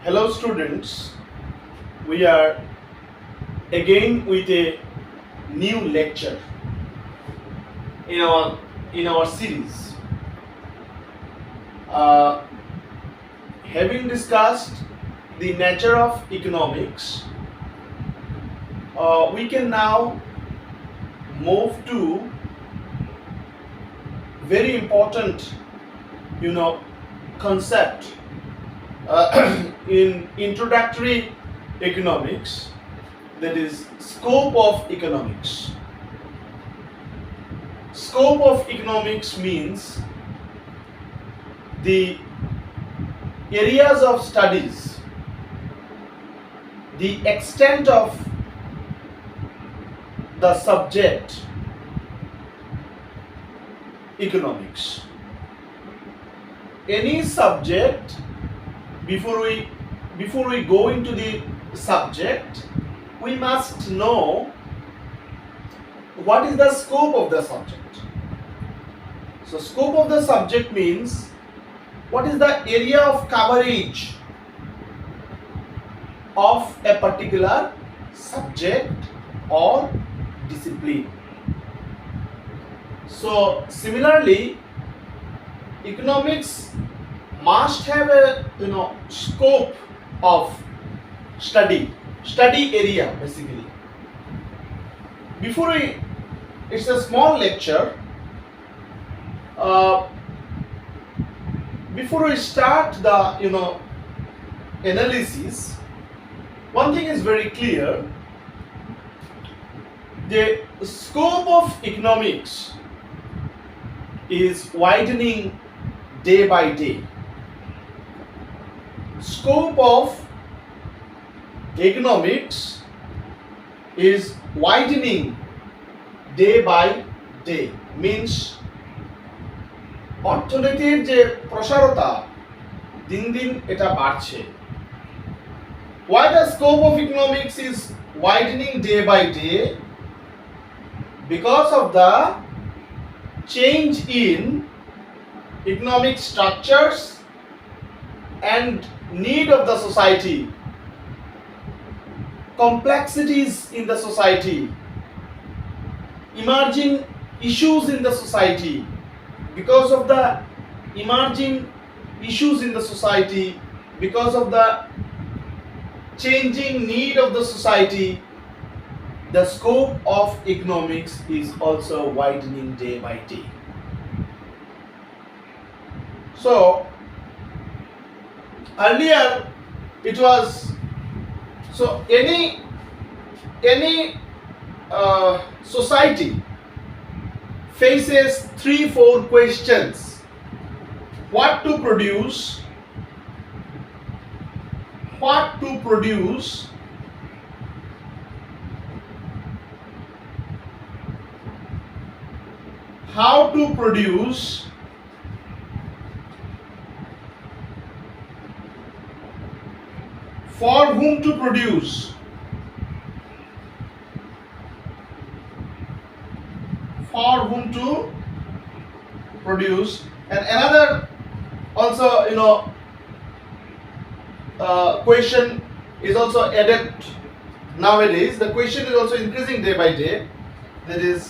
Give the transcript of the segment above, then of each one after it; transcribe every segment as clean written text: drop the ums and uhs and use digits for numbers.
Hello students, we are again with a new lecture in our series. Uh, Having discussed the nature of economics, we can now move to very important concept in introductory economics, that is scope of economics. Scope of economics means the areas of studies, the extent of the subject economics. Any subject, before we go into the subject, we must know what is the scope of the subject. So scope of the subject means what is the area of coverage of a particular subject or discipline. So similarly, economics must have a scope of study area basically. It's a small lecture. Before we start the analysis, one thing is very clear: the scope of economics is widening day by day. Scope of economics is widening day by day, means অর্থনীতির যে প্রসারতা দিন দিন এটা বাড়ছে. Why the scope of economics is widening day by day? Because of the change in economic structures and need of the society, complexities in the society, emerging issues in the society. Because of the emerging issues in the society, because of the changing need of the society, the scope of economics is also widening day by day. So earlier it was, so any society faces 3-4 questions: what to produce, how to produce, for whom to produce, and another also question is also added nowadays. The question is also increasing day by day, that is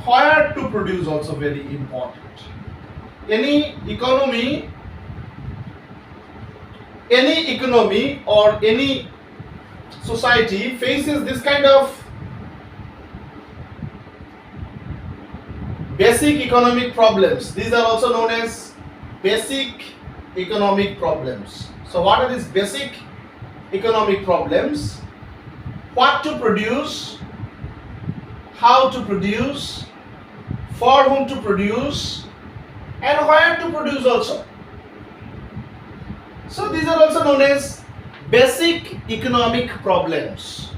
where to produce, also very important. Any economy or any society faces this kind of basic economic problems. These are also known as basic economic problems. So what are these basic economic problems? What to produce, how to produce, for whom to produce, and where to produce also. So these are also known as basic economic problems.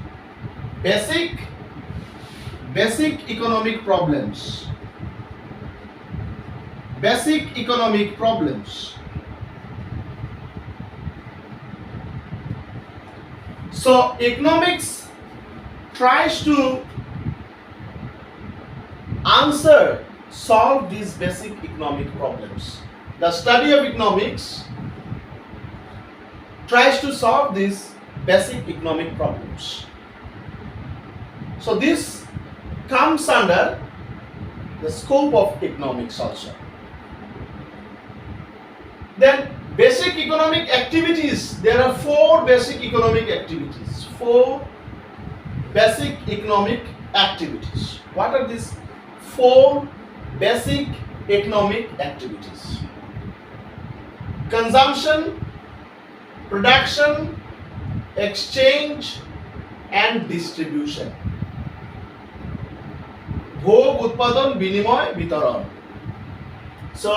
Basic economic problems. Basic economic problems. So economics tries to solve these basic economic problems. the study of economics tries to solve these basic economic problems. So this comes under the scope of economics also. Then basic economic activities. There are 4 basic economic activities. 4 basic economic activities. What are these 4 basic economic activities? Consumption, production, exchange and distribution. ভোগ উৎপাদন বিনিময় বিতরণ. So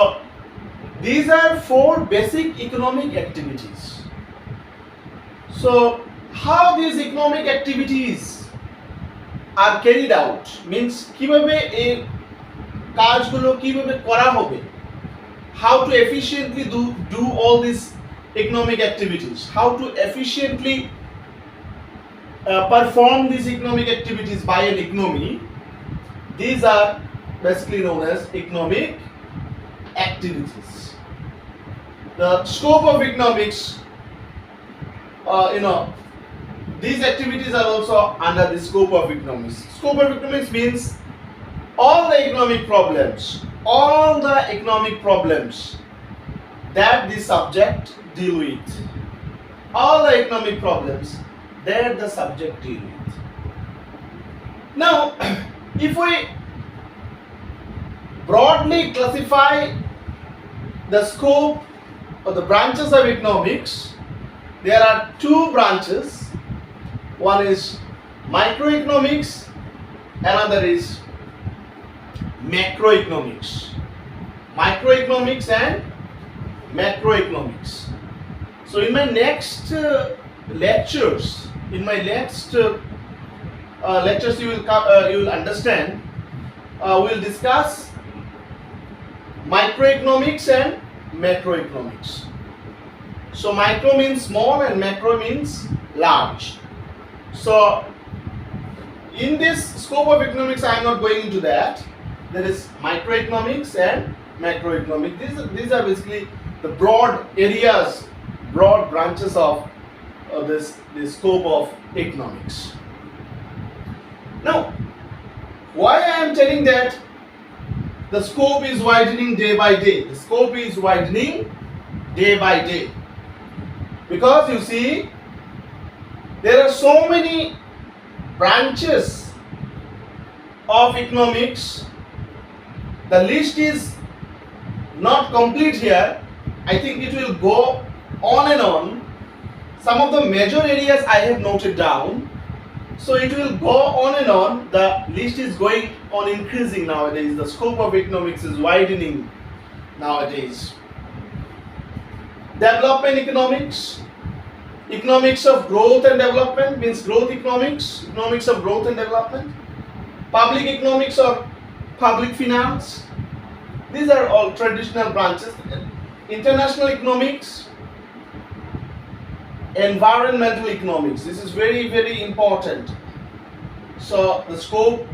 these are 4 basic economic activities. So how these economic activities are carried out means কিভাবে এই কাজগুলো কিভাবে করা হবে, how to efficiently do all these economic activities, how to efficiently perform these economic activities by an economy. These are basically known as economic activities. The scope of economics, these activities are also under the scope of economics. Scope of economics means all the economic problems that the subject deal with. All the economic problems that the subject deal with. Now, if we broadly classify the scope or the branches of economics, there are 2 branches. One is microeconomics, another is macroeconomics. Microeconomics and macroeconomics. So in my next lectures you will understand. We will discuss microeconomics and macroeconomics. So micro means small and macro means large. So in this scope of economics I am not going into that. There is microeconomics and macroeconomics. These are basically the broad areas, broad branches of this scope of economics. Now, why I am telling that the scope is widening day by day? The scope is widening day by day. Because you see, there are so many branches of economics. The list is not complete here. I think it will go on and on. Some of the major areas I have noted down. So it will go on and on. The list is going on increasing nowadays. The scope of economics is widening nowadays. Development economics. Economics of growth and development means growth economics. Economics of growth and development. Public economics or public finance. These are all traditional branches. International economics. Environmental economics. This is very, very important. So the scope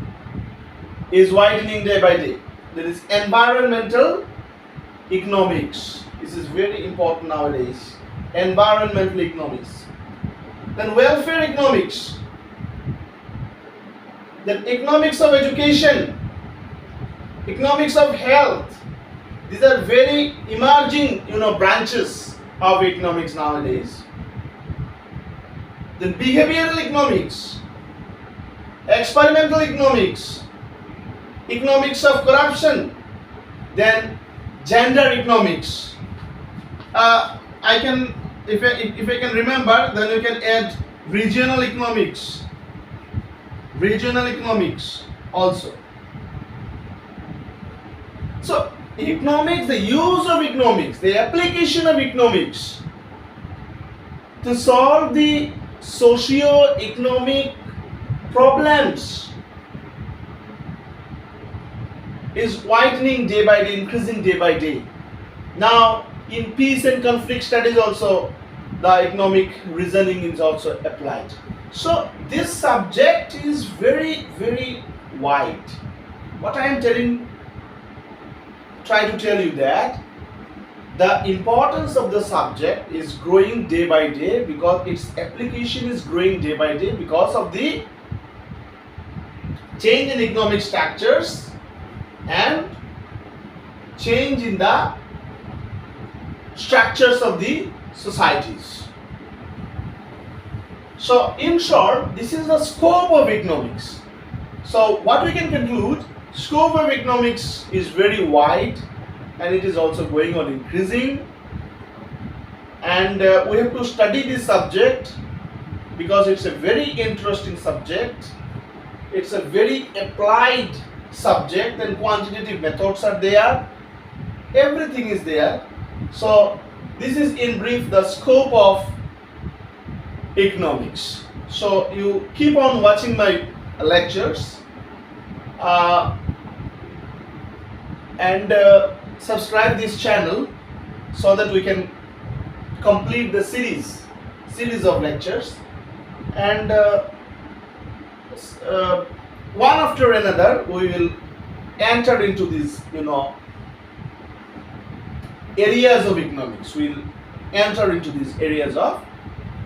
is widening day by day. There is environmental economics. This is very important nowadays. Environmental economics. Then welfare economics. Then economics of education. Economics of health. These are very emerging, branches of economics nowadays. Then behavioral economics, experimental economics, economics of corruption, then gender economics. I can, if I can remember, then you can add regional economics also. So economics, the use of economics, the application of economics to solve the socio-economic problems is widening day by day, increasing day by day. Now, in peace and conflict studies also, the economic reasoning is also applied. So, this subject is very, very wide. What I am try to tell you that the importance of the subject is growing day by day because its application is growing day by day because of the change in economic structures and change in the structures of the societies. So in short, this is the scope of economics. So what we can conclude, scope of economics is very wide and it is also going on increasing, and we have to study this subject because it's a very interesting subject. It's a very applied subject and quantitative methods are there. Everything is there. So this is in brief the scope of economics. So you keep on watching my lectures and subscribe this channel so that we can complete the series of lectures, and one after another we will enter into these areas of economics. We'll enter into these areas of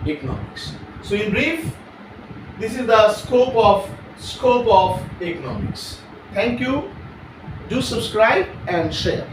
economics. So in brief, this is the scope of economics. Thank you. Do subscribe and share.